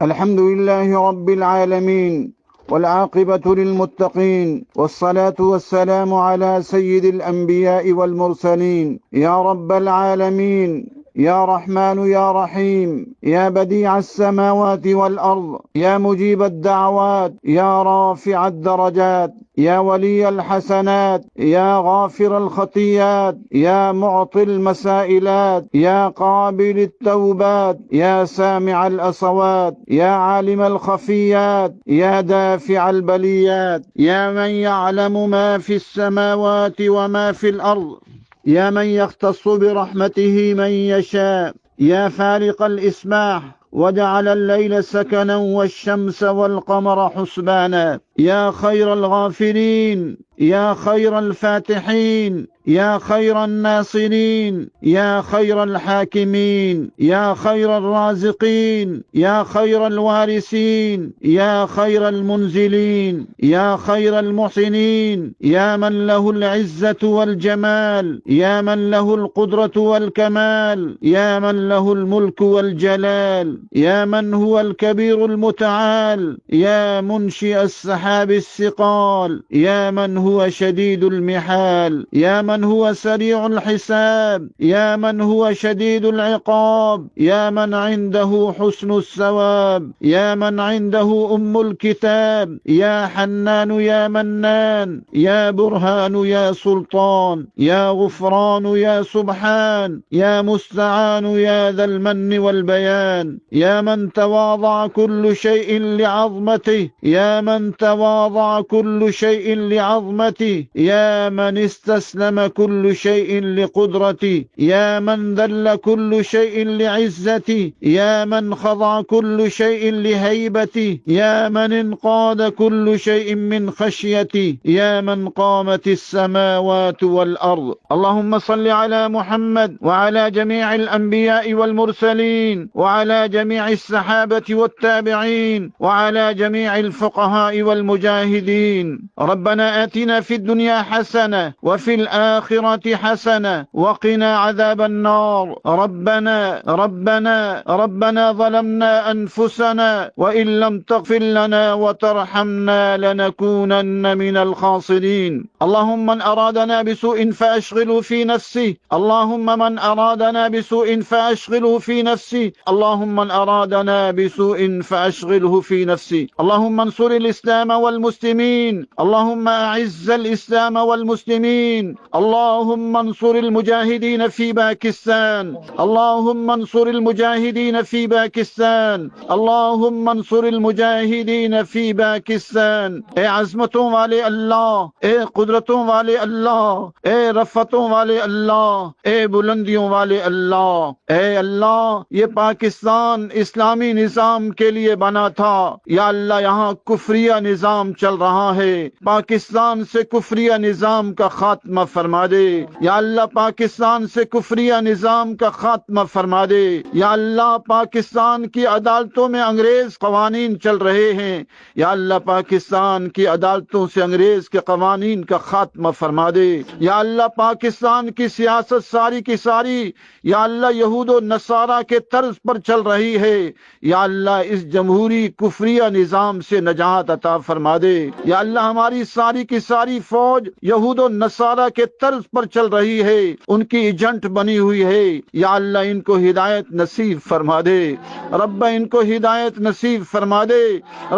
الحمد لله رب العالمين، والعاقبة للمتقين، والصلاة والسلام على سيد الأنبياء والمرسلين. يا رب العالمين، يا رحمن يا رحيم، يا بديع السماوات والأرض، يا مجيب الدعوات، يا رافع الدرجات، يا ولي الحسنات، يا غافر الخطيات، يا معطي المسائلات، يا قابل التوبات، يا سامع الأصوات، يا عالم الخفيات، يا دافع البليات، يا من يعلم ما في السماوات وما في الأرض، يا من يختص برحمته من يشاء، يا فارق الإصباح وجعل الليل سكنا والشمس والقمر حسبانا، يا خير الغافرين، يا خير الفاتحين، يا خير الناصرين، يا خير الحاكمين، يا خير الرازقين، يا خير الوارثين، يا خير المنزلين، يا خير المحسنين، يا من له العزة والجمال، يا من له القدرة والكمال، يا من له الملك والجلال، يا من هو الكبير المتعال، يا منشئ السحاب الثقال، يا من هو شديد المحال، يا من هو سريع الحساب، يا من هو شديد العقاب، يا من عنده حسن الثواب، يا من عنده أم الكتاب، يا حنان يا منان، يا برهان يا سلطان، يا غفران يا سبحان، يا مستعان يا ذا المن والبيان، يا من تواضع كل شيء لعظمته، يا من تواضع كل شيء لعظمته، يا من استسلم كل شيء لقدرته، يا من ذل كل شيء لعزته، يا من خضع كل شيء لهيبته، يا من انقاد كل شيء من خشيته، يا من قامت السماوات والأرض. اللهم صل على محمد وعلى جميع الأنبياء والمرسلين، وعلى جميع الصحابة والتابعين، وعلى جميع الفقهاء والمجاهدين. ربنا آتنا في الدنيا حسنة وفي الآخرة حسنة وقنا عذاب النار. ربنا ظلمنا أنفسنا، وإن لم تغفر لنا وترحمنا لنكونن من الخاسرين. اللهم من أرادنا بسوء فأشغله في نفسه، اللهم من أرادنا بسوء فأشغله في نفسه، اللهم من أرادنا بسوء فأشغله في نفسه. اللهم انصر الإسلام والمسلمين، اللهم أعز الإسلام والمسلمين، اللهم انصر المجاهدين في باكستان، اللهم انصر المجاهدين في باكستان، اللهم انصر المجاهدین فی پاکستان. اے عظمتوں والے اللہ، اے قدرتوں والے اللہ، اے رفتوں والے اللہ، اے بلندیوں والے اللہ، اے اللہ یہ پاکستان اسلامی نظام کے لیے بنا تھا، یا اللہ یہاں کفریہ نظام چل رہا ہے، پاکستان سے کفریہ نظام کا خاتمہ فرما دے، یا اللہ پاکستان سے کفریہ نظام کا خاتمہ فرما دے، یا اللہ پاکستان کی عدالتوں میں انگریز قوانین چل رہے ہیں، یا اللہ پاکستان کی عدالتوں سے انگریز کے قوانین کا خاتمہ فرما دے، یا اللہ پاکستان کی سیاست ساری کی ساری یا اللہ یہود و نصارہ کے طرز پر چل رہی ہے، یا اللہ اس جمہوری کفریہ نظام سے نجات عطا فرما دے، یا اللہ ہماری ساری کی ساری فوج یہود و نصارہ کے طرز پر چل رہی ہے، ان کی ایجنٹ بنی ہوئی ہے، یا اللہ ان کو ہدایت نصیب فرما دے، رب ان کو ہدایت نصیب فرما دے،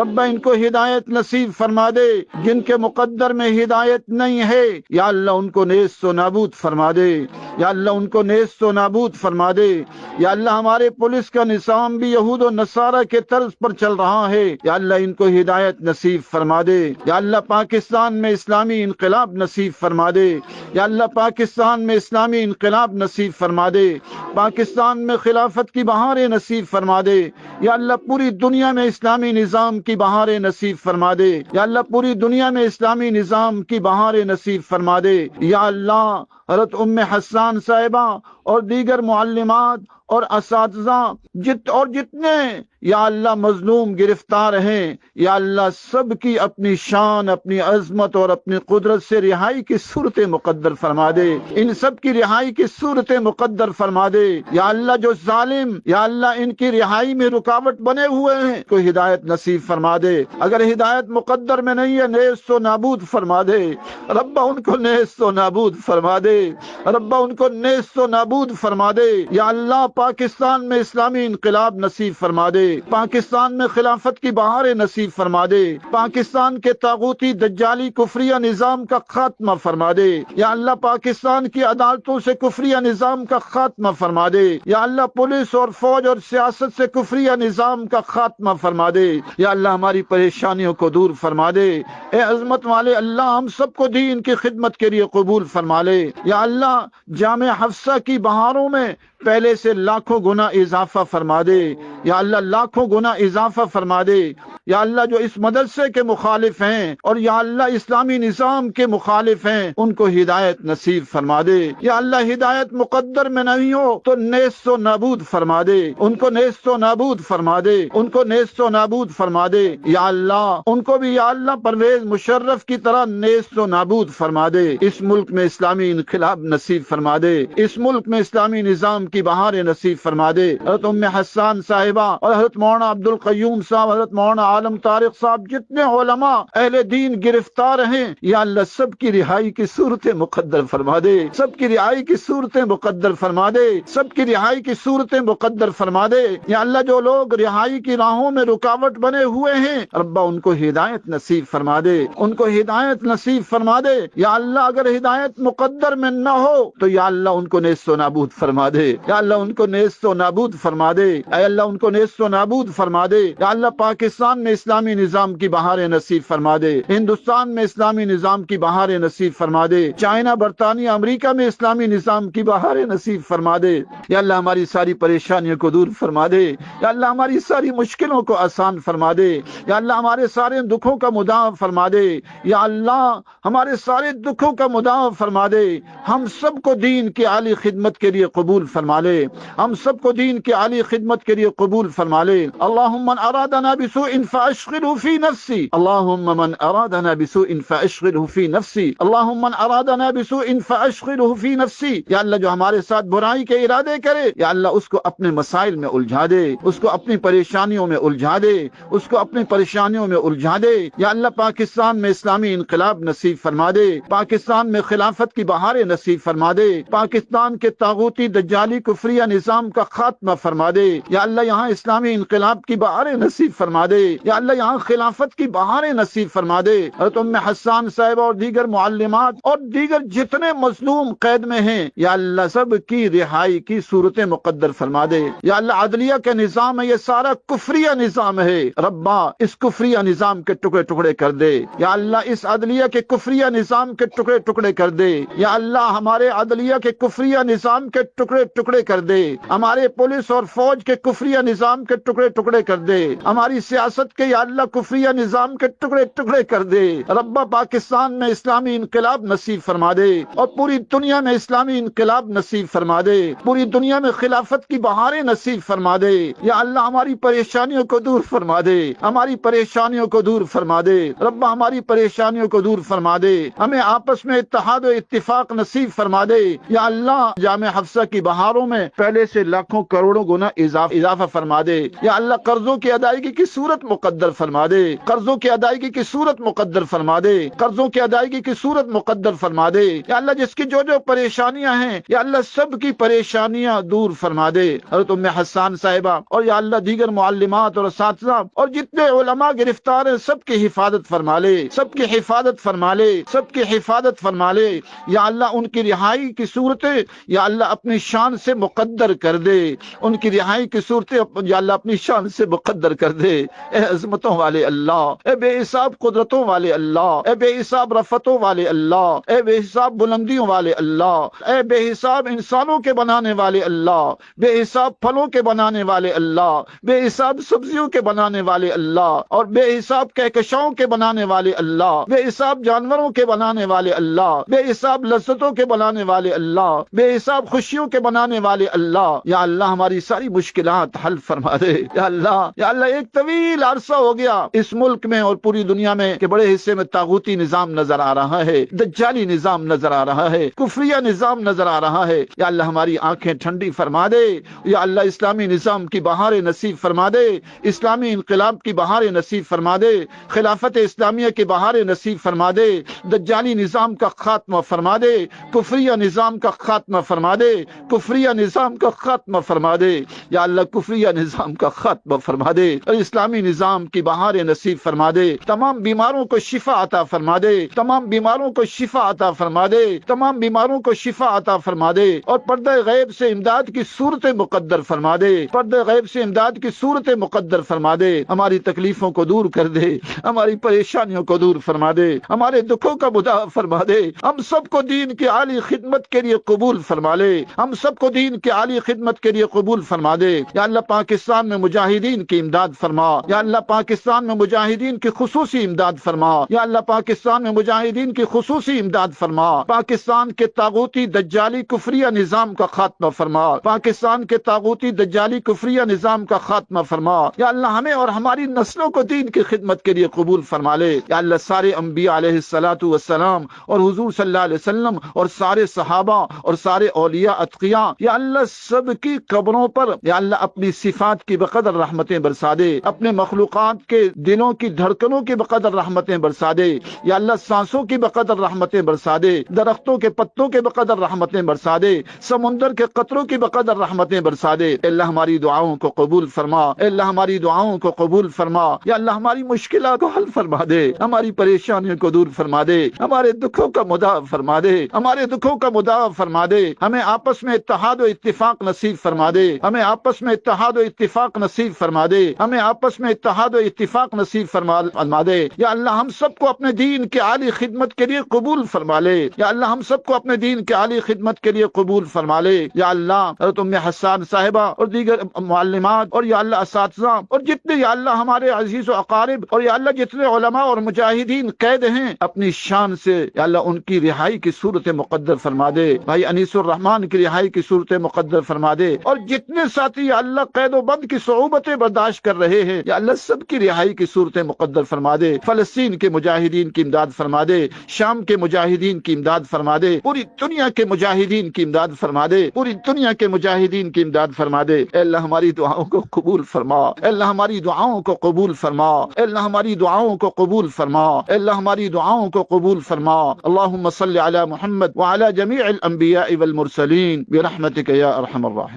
رب ان کو ہدایت نصیب فرما دے، جن کے مقدر میں ہدایت نہیں ہے یا اللہ ان کو نیست و نابود فرما دے، یا اللہ ان کو نیست و نابود فرما دے، یا اللہ ہمارے پولیس کا نظام بھی یہود و نصارہ کے طرز پر چل رہا ہے، یا اللہ ان کو ہدایت نصیب فرما دے، یا اللہ پاکستان میں اسلامی انقلاب نصیب فرما دے، یا اللہ پاکستان میں اسلامی انقلاب نصیب فرما دے، پاکستان میں خلافت کی بہاریں نصیب فرما دے، یا اللہ پوری دنیا میں اسلامی نظام کی بہاریں نصیب فرما دے، یا اللہ پوری دنیا میں اسلامی نظام کی بہاریں نصیب فرما دے، یا اللہ حضرت ام حسان صاحبہ اور دیگر معلمات اور اساتذہ جتنے یا اللہ مظلوم گرفتار ہیں، یا اللہ سب کی اپنی شان، اپنی عظمت اور اپنی قدرت سے رہائی کی صورت مقدر فرما دے، ان سب کی رہائی کی صورت مقدر فرما دے۔ یا اللہ جو ظالم یا اللہ ان کی رہائی میں رکاوٹ بنے ہوئے ہیں کو ہدایت نصیب فرما دے، اگر ہدایت مقدر میں نہیں ہے نیست و نابود فرما دے، ربا ان کو نیست و نابود فرما دے، ربا ان کو نیست و نابود فرما دے۔ یا اللہ پاکستان میں اسلامی انقلاب نصیب فرما دے، پاکستان میں خلافت کی بہار نصیب فرما دے، پاکستان کے طاغوتی دجالی کفریہ نظام کا خاتمہ فرما دے۔ یا اللہ پاکستان کی عدالتوں سے کفریہ نظام کا خاتمہ فرما دے، یا اللہ پولیس اور فوج اور سیاست سے کفریہ نظام کا خاتمہ فرما دے۔ یا اللہ ہماری پریشانیوں کو دور فرما دے، اے عظمت والے اللہ ہم سب کو دین کی خدمت کے لیے قبول فرما لے۔ یا اللہ جامع حفصہ کی بہاروں میں پہلے سے لاکھوں گنا اضافہ فرما دے، یا اللہ لاکھوں گنا اضافہ فرما دے۔ یا اللہ جو اس مدرسے کے مخالف ہیں اور یا اللہ اسلامی نظام کے مخالف ہیں ان کو ہدایت نصیب فرما دے۔ یا اللہ ہدایت مقدر میں نہیں ہو تو نیست و نابود فرما دے، ان کو نیست و نابود فرما دے، ان کو نیست و نابود فرما دے۔ یا اللہ ان کو بھی یا اللہ پرویز مشرف کی طرح نیست و نابود فرما دے۔ اس ملک میں اسلامی انقلاب نصیب فرما دے، اس ملک میں اسلامی نظام کی بہار نصیب فرما دے۔ حضرت ام حسان صاحبہ اور حضرت مولانا عبد القیوم صاحب، حضرت مولانا عالم طارق صاحب، جتنے علماء اہل دین گرفتار ہیں یا اللہ سب کی رہائی کی صورت مقدر فرما دے، سب کی رہائی کی صورت مقدر فرما دے، سب کی رہائی کی صورت مقدر فرما دے۔ یا اللہ جو لوگ رہائی کی راہوں میں رکاوٹ بنے ہوئے ہیں ربا ان کو ہدایت نصیب فرما دے، ان کو ہدایت نصیب فرما دے۔ یا اللہ اگر ہدایت مقدر میں نہ ہو تو یا اللہ ان کو نیست و نابود فرما دے، یا اللہ ان کو نیست و نابود فرما دے، اے اللہ ان کو نیست و نابود فرما دے۔ یا اللہ پاکستان میں اسلامی نظام کی بہار نصیب فرما دے، ہندوستان میں اسلامی نظام کی بہار نصیب فرما دے، چائنا، برطانیہ، امریکہ میں اسلامی نظام کی بہار نصیب فرما دے۔ یا اللہ ہماری ساری پریشانیوں کو دور فرما دے، یا اللہ ہماری ساری مشکلوں کو آسان فرما دے، یا اللہ ہمارے سارے دکھوں کا مداوع فرما دے، یا اللہ ہمارے سارے دکھوں کا مداوع فرما دے۔ ہم سب کو دین کی عالی خدمت کے لیے قبول فرما لے، ہم سب کو دین کی عالی خدمت کے لیے قبول فرما لے۔ اللہم من ارادنا بسوء فاشغلہ فی نفسی، اللہم من ارادنا بسوء فاشغلہ فی نفسی، اللہم من ارادنا بسوء فاشغلہ فی نفسی۔ یا اللہ جو ہمارے ساتھ برائی کے ارادے کرے یا اللہ اس کو اپنے مسائل میں الجھا دے، اس کو اپنی پریشانیوں میں الجھا دے، اس کو اپنی پریشانیوں میں الجھا دے۔ یا اللہ پاکستان میں اسلامی انقلاب نصیب فرما دے، پاکستان میں خلافت کی بہار نصیب فرما دے، پاکستان کے طاغوتی دجالی کفریہ نظام کا خاتمہ فرما دے۔ یا اللہ یہاں اسلامی انقلاب کی بہار نصیب فرما دے، یا اللہ یہاں خلافت کی بہار نصیب فرما دے۔ حضرت ام حسان صاحب اور دیگر معلمات اور دیگر جتنے مظلوم قید میں ہیں یا اللہ سب کی رہائی کی صورت مقدر فرما دے۔ یا اللہ عدلیہ کا نظام ہے یہ سارا کفریہ نظام ہے، ربا اس کفریہ نظام کے ٹکڑے ٹکڑے کر دے، یا اللہ اس عدلیہ کے کفریہ نظام کے ٹکڑے ٹکڑے کر دے، یا اللہ ہمارے عدلیہ کے کفریہ نظام کے ٹکڑے ٹکڑے کر دے، ہمارے پولیس اور فوج کے کفریہ نظام کے ٹکڑے ٹکڑے کر دے، ہماری سیاست کے یا اللہ کفریہ نظام کے ٹکڑے ٹکڑے کر دے۔ ربا پاکستان میں اسلامی انقلاب نصیب فرما دے اور پوری دنیا میں اسلامی انقلاب نصیب فرما دے، پوری دنیا میں خلافت کی بہاریں نصیب فرما دے۔ یا اللہ ہماری پریشانیوں کو دور فرما دے، ہماری پریشانیوں کو دور فرما دے، ربا ہماری پریشانیوں کو دور فرما دے، ہمیں آپس میں اتحاد و اتفاق نصیب فرما دے۔ یا اللہ جامع حفصہ کی بہاروں میں پہلے سے لاکھوں کروڑوں گنا اضافہ فرما دے۔ یا اللہ قرضوں کی ادائیگی کی صورت مقدر فرما دے، قرضوں کی ادائیگی کی صورت مقدر فرما دے، قرضوں کی ادائیگی کی صورت مقدر فرما دے۔ یا اللہ جس کی جو پریشانیاں ہیں یا اللہ سب کی پریشانیاں دور فرما دے۔ حضرت ام حسان صاحبہ اور یا اللہ دیگر معلمات اور اساتذہ اور جتنے علماء گرفتار ہیں سب کی حفاظت فرما لے، سب کی حفاظت فرما لے، سب کی حفاظت فرما لے۔ یا اللہ ان کی رہائی کی صورتیں یا اللہ اپنی شان سے مقدر کر دے، ان کی رہائی کی صورتیں یا اللہ اپنی شان سے مقدر کر دے۔ اے عظمتوں والے اللہ، اے بے حساب قدرتوں والے اللہ، اے بے حساب رفتوں والے اللہ، اے بے حساب بلندیوں والے اللہ، اے بے حساب انسانوں کے بنانے والے اللہ، بے حساب پھلوں کے بنانے والے اللہ، بے حساب سبزیوں کے بنانے والے اللہ، اور بے حساب کہکشاؤں کے بنانے والے اللہ، بے حساب جانوروں کے بنانے والے اللہ، بے حساب لذتوں کے بنانے والے اللہ، بے حساب خوشیوں کے بنانے والے اللہ، یا اللہ ہماری ساری مشکلات حل فرما دے۔ یا اللہ ایک طویل عرصہ ہو گیا اس ملک میں اور پوری دنیا میں کہ بڑے حصے میں طاغوتی نظام نظر آ رہا ہے، دجالی نظام نظر آ رہا ہے، کفریہ نظام نظر آ رہا ہے۔ یا اللہ ہماری آنکھیں ٹھنڈی فرما دے۔ یا اللہ اسلامی نظام کی بہاریں نصیب فرما دے، اسلامی انقلاب کی بہاریں نصیب فرما دے، خلافت اسلامیہ کی بہاریں نصیب فرما دے، دجالی نظام کا خاتمہ فرما دے، کفریہ نظام کا خاتمہ فرما دے، کفریہ نظام کا خاتمہ فرما دے۔ یا اللہ کفریہ نظام کا خاتمہ فرما دے اور اسلامی نظام کی بہاریں نصیب فرما دے، تمام بیماروں کو شفا عطا فرما دے، تمام بیماروں کو شفا عطا فرما دے، تمام بیماروں کو شفا عطا فرما دے، اور پردہ غیب سے امداد کی صورت مقدر فرما دے، پردہ غیب سے امداد کی صورت مقدر فرما دے، ہماری تکلیفوں کو دور کر دے، ہماری پریشانیوں کو دور فرما دے، ہمارے دکھوں کا مداف فرما دے، ہم سب کو دین کی عالی خدمت کے لیے قبول فرما لے، ہم سب کو دین کی عالی خدمت کے لیے قبول فرما دے۔ یا اللہ پاکستان میں مجاہدین کی امداد فرما، یا اللہ پاکستان میں مجاہدین کی خصوصی امداد فرما، یا اللہ پاکستان میں مجاہدین کی خصوصی امداد فرما، پاکستان کے طاغوتی دجالی کفریہ نظام کا خاتمہ فرما، پاکستان کے طاغوتی دجالی کفریہ نظام کا خاتمہ فرما۔ یا اللہ ہمیں اور ہماری نسلوں کو دین کی خدمت کے لیے قبول فرما لے۔ یا اللہ سارے انبیاء علیہ الصلوۃ والسلام اور حضور صلی اللہ علیہ وسلم اور سارے صحابہ اور سارے اولیاء اتقیاء، یا اللہ سب کی قبروں پر یا اللہ اپنی صفات کی بقدر رحمتیں برسا دے، اپنے مخلوقات کے دلوں کی دھڑکنوں کی بقدر رحمتیں برسا دے، یا اللہ سانسوں کی بقدر رحمتیں برسا دے، درختوں کے پتوں کے بقدر رحمتیں برسا دے، سمندر کے قطروں کی بقدر رحمتیں برسا دے۔ اے اللہ ہماری دعاؤں کو قبول فرما، اے اللہ ہماری دعاؤں کو قبول فرما، یا اللہ ہماری مشکلات کو حل فرما دے، ہماری پریشانیوں کو دور فرما دے، ہمارے دکھوں کا مداف فرما دے، ہمارے دکھوں کا مداف فرما دے، ہمیں آپس میں اتحاد و اتفاق نصیب فرما دے، ہمیں آپس میں اتحاد و اتفاق نصیب فرما دے، ہمیں آپس میں اتحاد و اتفاق نصیب فرما دے۔ یا اللہ ہم سب کو اپنے دین کی عالی خدمت کے لیے قبول فرما لے، یا اللہ ہم سب کو اپنے دین کی عالی خدمت کے لیے قبول فرما لے۔ یا اللہ حضرت ام حسان صاحبہ اور دیگر معلمات اور یا اللہ اساتذہ اور جتنے یا اللہ ہمارے عزیز و اقارب اور یا اللہ جتنے علماء اور مجاہدین قید ہیں، اپنی شان سے یا اللہ ان کی رہائی کی صورت مقدر فرما دے، بھائی انیس الرحمان کی رہائی کی صورت مقدر فرما دے، اور جتنے ساتھی یا اللہ قید و بند کی صعوبتیں برداشت کر رہے ہیں یا اللہ سب کی رہائی کی صورت مقدر فرما دے، فلسطین کے مجاہدین کی امداد فرما دے، شام کے مجاہدین کی امداد فرما دے، پوری دنیا کے مجاہدین کی امداد فرما دے، پوری دنیا کے مجاہدین کی امداد فرما دے۔ اے اللہ ہماری دعاؤں کو قبول فرما، اے اللہ ہماری دعاؤں کو قبول فرما، اے اللہ ہماری دعاؤں کو قبول فرما، اے اللہ ہماری دعاؤں کو قبول فرما۔ اللهم صل علی محمد وعلى جميع الانبیاء والمرسلین برحمتک یا ارحم الراحمین۔